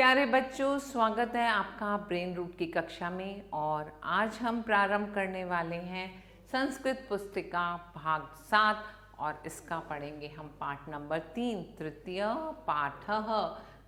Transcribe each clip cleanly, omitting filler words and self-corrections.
प्यारे बच्चों, स्वागत है आपका ब्रेन रूट की कक्षा में। और आज हम प्रारंभ करने वाले हैं संस्कृत पुस्तिका भाग 7 और इसका पढ़ेंगे हम पाठ नंबर 3। तृतीय पाठः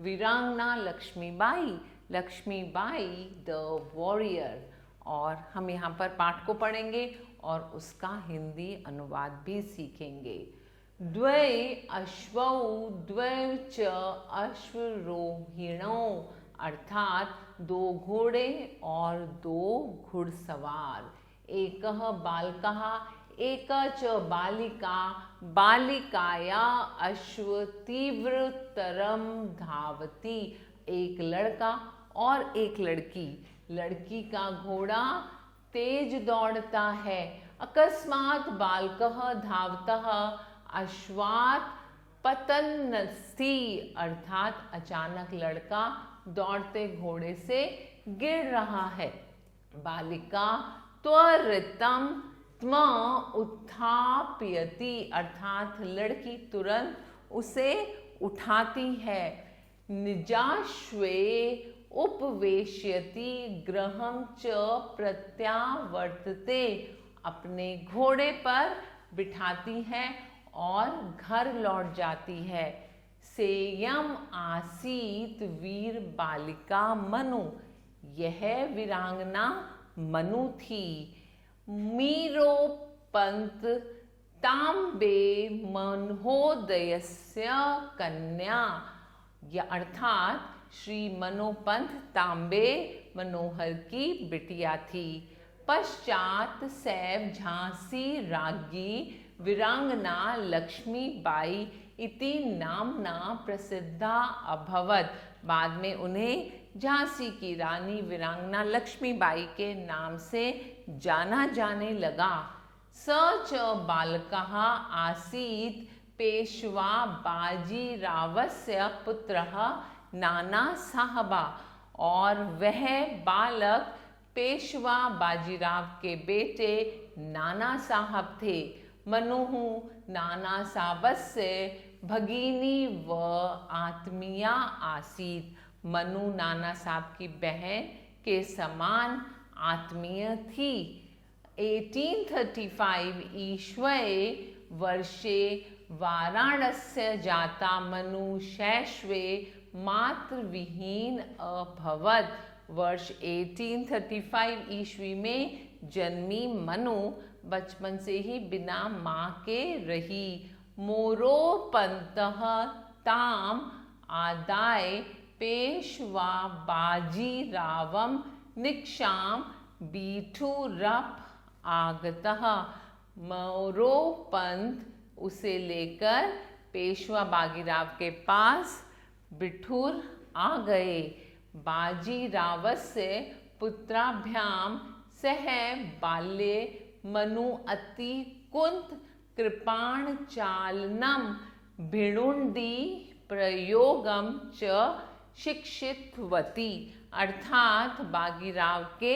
वीरांगना लक्ष्मीबाई, लक्ष्मीबाई द वॉरियर। और हम यहाँ पर पाठ को पढ़ेंगे और उसका हिंदी अनुवाद भी सीखेंगे। द्वै अश्वौ द्वै च अश्वरोहिणौ, अर्थात दो घोड़े और दो घुड़सवार। एकः बालकः एक च बालिका, बालिकाया अश्व तीव्रतरम धावति, एक लड़का और एक लड़की। लड़की का घोड़ा तेज दौड़ता है। अकस्मात बालकः धावतः अश्वात् पतन्नस्ति, अर्थात अचानक लड़का दौड़ते घोड़े से गिर रहा है। बालिका त्वरितं त्म उत्थापयति, अर्थात लड़की तुरंत उसे उठाती है। निजाश्वे उपवेश्यति गृहं च प्रत्यावर्तते, अपने घोड़े पर बिठाती है और घर लौट जाती है। सेयम आसीत वीर बालिका मनु, यह वीरांगना मनु थी। मीरोपंत तांबे महोदयस्य कन्या, या अर्थात श्री मनोपंत तांबे मनोहर की बिटिया थी। पश्चात सैव झांसी राज्ञी वीरांगना लक्ष्मीबाई इति नामना प्रसिद्धा अभवत, बाद में उन्हें झांसी की रानी वीरांगना लक्ष्मीबाई के नाम से जाना जाने लगा। स च बालकः आसीत् पेशवा बाजीरावस्य पुत्रः नाना साहबा, और वह बालक पेशवा बाजीराव के बेटे नाना साहब थे। मनुः नाना साहबस्य भगिनी व आत्मीया आसीत, मनु नाना साहब की बहन के समान आत्मीय थी। 1835 ईस्वे वर्षे वाराणस्य जाता मनु शैशवे मातृविहीन अभवत, वर्ष 1835 ईस्वी में जन्मी मनु बचपन से ही बिना माँ के रही। मोरोपंतः ताम आदाय पेशवा बाजीरावम निक्षाम बीठूरप आगतः, मोरोपंत उसे लेकर पेशवा बाजीराव के पास बिठूर आ गए। बाजीरावस्य पुत्राभ्याम सह बाल्ये मनु अति कुंत कृपाण चालनम भिणुंडी प्रयोगम च शिक्षितवती, अर्थात बाजीराव के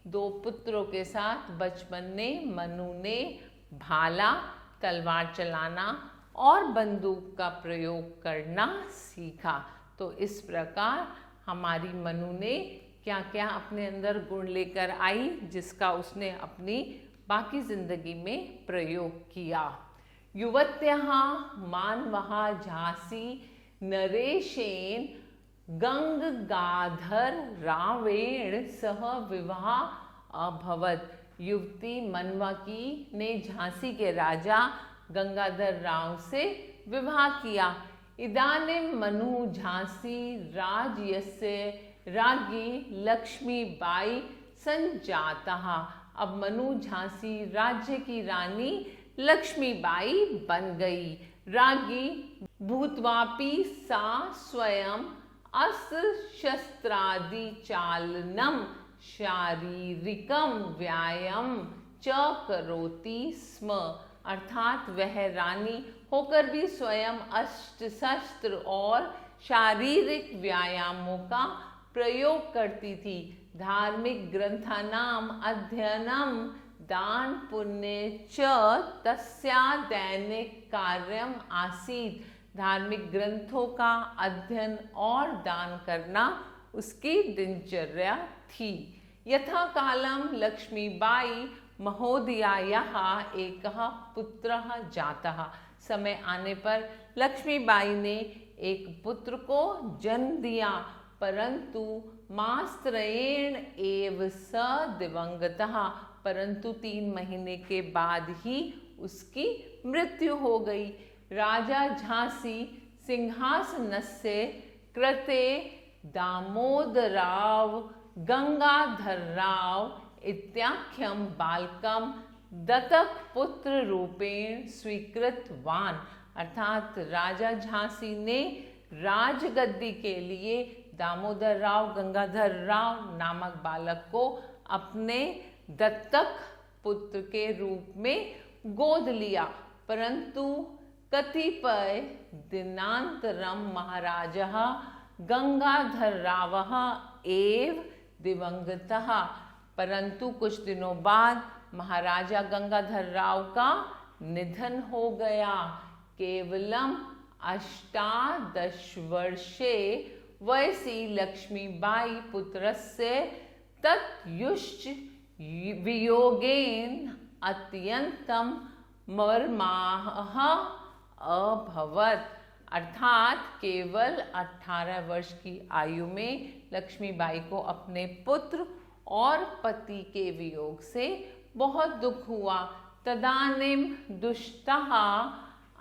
दो पुत्रों के साथ बचपन में मनु ने भाला, तलवार चलाना और बंदूक का प्रयोग करना सीखा। तो इस प्रकार हमारी मनु ने क्या क्या अपने अंदर गुण लेकर आई, जिसका उसने अपनी बाकी जिंदगी में प्रयोग किया। युवत्यः मानवः झांसी नरेशेन गंगाधर रावेण सह विवाह अभवत, युवती मनवा की ने झांसी के राजा गंगाधर राव से विवाह किया। इदानीं मनु झांसी राज्यस्य राज्ञी लक्ष्मीबाई संजातः, अब मनु झांसी राज्य की रानी लक्ष्मीबाई बन गई। राज्ञी भूत्वापि सा स्वयं अस्त्र शस्त्रादि चालनम शारीरिकम व्यायाम च करोति स्म, अर्थात वह रानी होकर भी स्वयं अस्त्र शस्त्र और शारीरिक व्यायामों का प्रयोग करती थी। धार्मिक ग्रंथानाम अध्ययनम दान पुण्य च तस्या दैनिक कार्यम आसीत, धार्मिक ग्रंथों का अध्ययन और दान करना उसकी दिनचर्या थी। यथा कालम लक्ष्मीबाई महोदयायाः एकः पुत्रः जातः। समय आने पर लक्ष्मीबाई ने एक पुत्र को जन्म दिया, परंतु मास्त्रयेण एव स दिवंगतः। परंतु 3 महीने के बाद ही उसकी मृत्यु हो गई। राजा झांसी सिंहासनस्य कृते दामोदराव गंगाधरराव इत्याख्यम बालकम दत्तक पुत्र रूपेण स्वीकृतवान। अर्थात राजा झांसी ने राजगद्दी के लिए दामोदर राव गंगाधर राव नामक बालक को अपने दत्तक पुत्र के रूप में गोद लिया, परंतु कतिपय दिनांतरम महाराजः गंगाधर रावः एव दिवंगतः। परंतु कुछ दिनों बाद महाराजा गंगाधर राव का निधन हो गया। केवलम 18 वर्षे वयसि लक्ष्मीबाई पुत्रस्य तत्युश्च वियोगेन अत्यंतम मर्माः अभवत्। अर्थात केवल 18 वर्ष की आयु में लक्ष्मीबाई को अपने पुत्र और पति के वियोग से बहुत दुख हुआ। तदानीं दुष्टः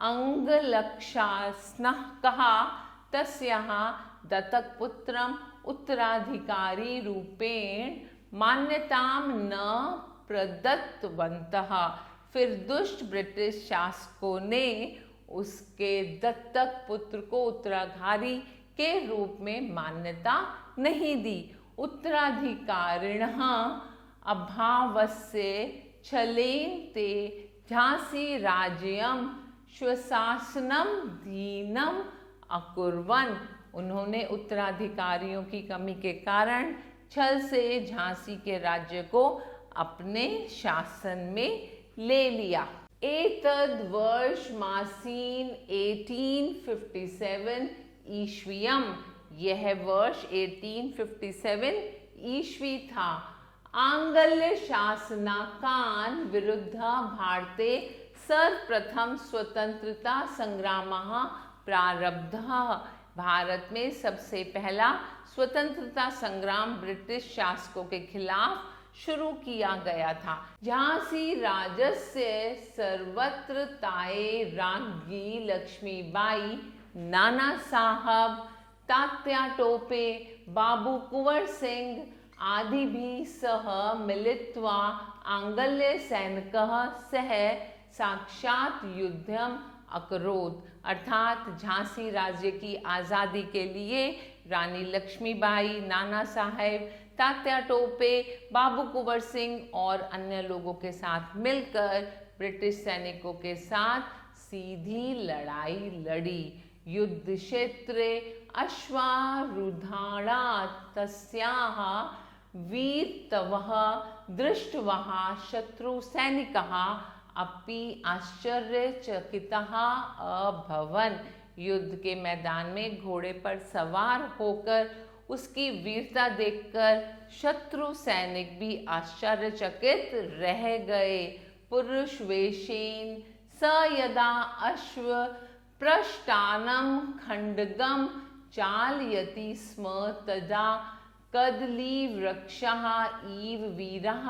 अंगलक्षास्नः कहा तस्याः दत्तक पुत्रम उत्तराधिकारी रूपेण मान्यताम न प्रदत्तवन्तः। फिर दुष्ट ब्रिटिश शासकों ने उसके दत्तक पुत्र को उत्तराधिकारी के रूप में मान्यता नहीं दी। उत्तराधिकारिणः अभावस्य छलेन ते झांसी राज्यं स्वशासनम दीनम अकुर्वन्। उन्होंने उत्तराधिकारियों की कमी के कारण छल से झांसी के राज्य को अपने शासन में ले लिया। एतद् वर्ष मासीन 1857 ईस्वीयम। यह वर्ष 1857 ईस्वी था। आंग्ल शासनाकान् विरुद्ध भारते सर्वप्रथम स्वतंत्रता संग्रामः प्रारब्धः। भारत में सबसे पहला स्वतंत्रता संग्राम ब्रिटिश शासकों के खिलाफ शुरू किया गया था। झांसी राज्यस्य सर्वत्र ताये राज्ञी लक्ष्मीबाई नाना साहब तात्या टोपे बाबू कुंवर सिंह आदि भी सह मिलित्वा आंग्ल्य सैनिकः सह साक्षात युद्धम अकरोत्। अर्थात झांसी राज्य की आज़ादी के लिए रानी लक्ष्मीबाई, नाना साहेब, तात्या टोपे, बाबू कुंवर सिंह और अन्य लोगों के साथ मिलकर ब्रिटिश सैनिकों के साथ सीधी लड़ाई लड़ी। युद्ध क्षेत्रे अश्वारूढ़ाणां तस्याः वीरत्वः दृष्ट्वा शत्रु सैनिकाः अपि आश्चर्यचकिताः अभवन्। युद्ध के मैदान में घोड़े पर सवार होकर उसकी वीरता देखकर शत्रु सैनिक भी आश्चर्यचकित रह गए। पुरुष वेशेन स यदा अश्व पृष्ठानं खंडगम चालयति स्म तदा कदली वृक्षः इव वीरः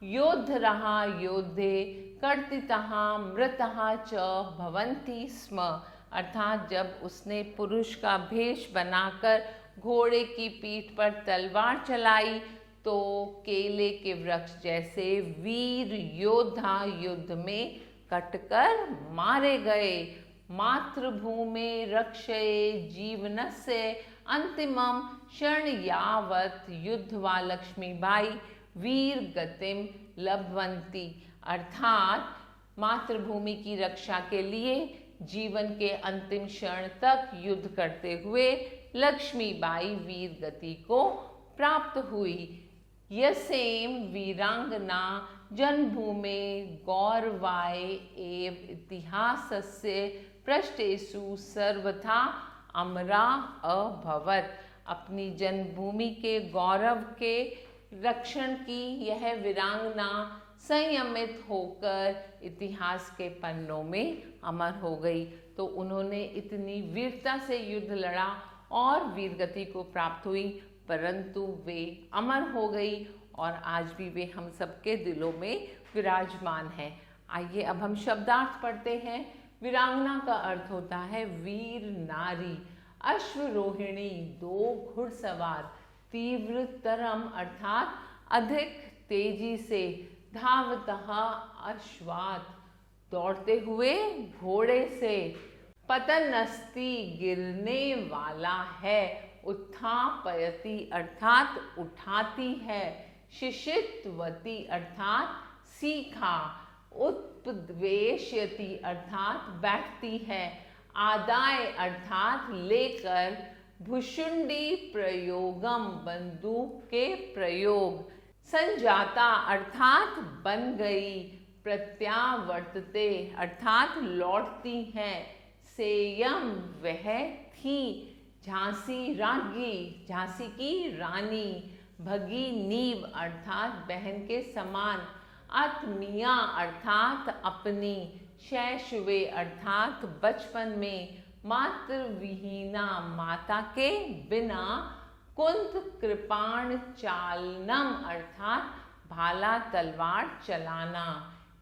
योद्धरः योद्धे कर्तितः मृतः च भवन्ति स्म। अर्थात जब उसने पुरुष का भेष बनाकर घोड़े की पीठ पर तलवार चलाई तो केले के वृक्ष जैसे वीर योद्धा युद्ध में कटकर मारे गए। मातृभूमि रक्षये जीवनस्य अंतिमं क्षण यावत् युद्धवा लक्ष्मीबाई वीर गतिम लभवंती। अर्थात मातृभूमि की रक्षा के लिए जीवन के अंतिम क्षण तक युद्ध करते हुए लक्ष्मीबाई वीर गति को प्राप्त हुई। यसेम वीरांगना जन्मभूमि गौरवाय एव इतिहासस्य पृष्ठेषु सर्वथा अमरा अभवत्। अपनी जन्मभूमि के गौरव के रक्षण की यह वीरांगना संयमित होकर इतिहास के पन्नों में अमर हो गई। तो उन्होंने इतनी वीरता से युद्ध लड़ा और वीरगति को प्राप्त हुई, परंतु वे अमर हो गई और आज भी वे हम सबके दिलों में विराजमान है। आइए अब हम शब्दार्थ पढ़ते हैं। वीरांगना का अर्थ होता है वीर नारी, अश्वरोहिणी दो घुड़सवार, तीव्रतरम अर्थात अधिक तेजी से, धावतः अश्वात् दौड़ते हुए घोड़े से, पतनस्ति गिरने वाला है, उत्थापयति अर्थात उठाती है, शिशितवती अर्थात सीखा, उत्पद्वेश्यति अर्थात बैठती है, आदाय अर्थात लेकर, भुशुंडी प्रयोगम बंदूक के प्रयोग, संजाता अर्थात बन गई, प्रत्यावर्तते अर्थात लौटती हैं, सेयम वह थी, झांसी राज्ञी झांसी की रानी, भगिनीव अर्थात बहन के समान, आत्मिया अर्थात अपनी, शैशवे अर्थात बचपन में, मातृविहीना माता के बिना, कुंत कृपाण चालनम अर्थात भाला तलवार चलाना,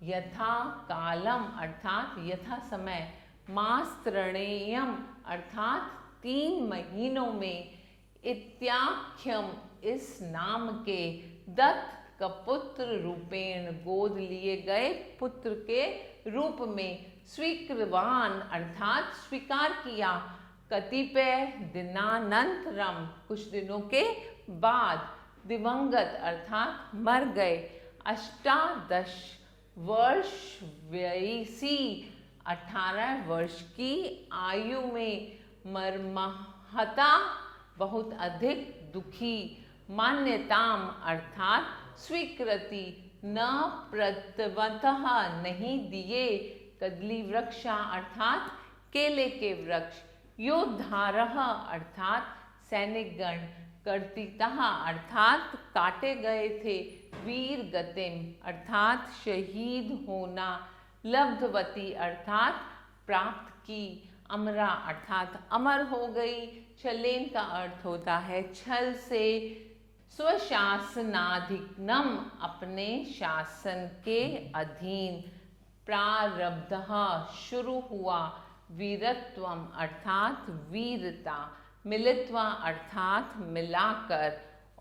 यथा कालम अर्थात यथा समय, मास्त्रणेयम अर्थात 3 महीनों में, इत्याख्यम इस नाम के, दत्त कपुत्र रूपेण गोद लिए गए पुत्र के रूप में, स्वीकृवान अर्थात स्वीकार किया, कतिपय दिनानंतरम कुछ दिनों के बाद, दिवंगत अर्थात मर गए, अष्टादश वर्ष वयसी 18 वर्ष की आयु में, मर्महता बहुत अधिक दुखी, मान्यताम अर्थात स्वीकृति, न प्रतवतः नहीं दिए, कदली वृक्षा अर्थात केले के वृक्ष, योद्धारः अर्थात सैनिकगण, कर्तितः अर्थात काटे गए थे, वीर गतिम अर्थात शहीद होना, लब्धवती अर्थात प्राप्त की, अमरा अर्थात अमर हो गई। छलेन का अर्थ होता है छल से, स्वशासनाधिकनम अपने शासन के अधीन, प्रारब्धः शुरू हुआ, वीरत्वम अर्थात वीरता, मिलित्वा अर्थात मिलाकर,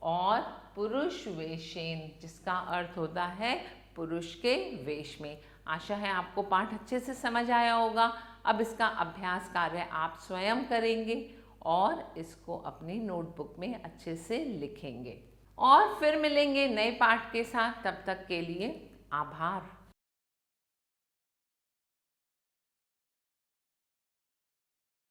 और पुरुष वेशेन जिसका अर्थ होता है पुरुष के वेश में। आशा है आपको पाठ अच्छे से समझ आया होगा। अब इसका अभ्यास कार्य आप स्वयं करेंगे और इसको अपनी नोटबुक में अच्छे से लिखेंगे और फिर मिलेंगे नए पाठ के साथ। तब तक के लिए आभार।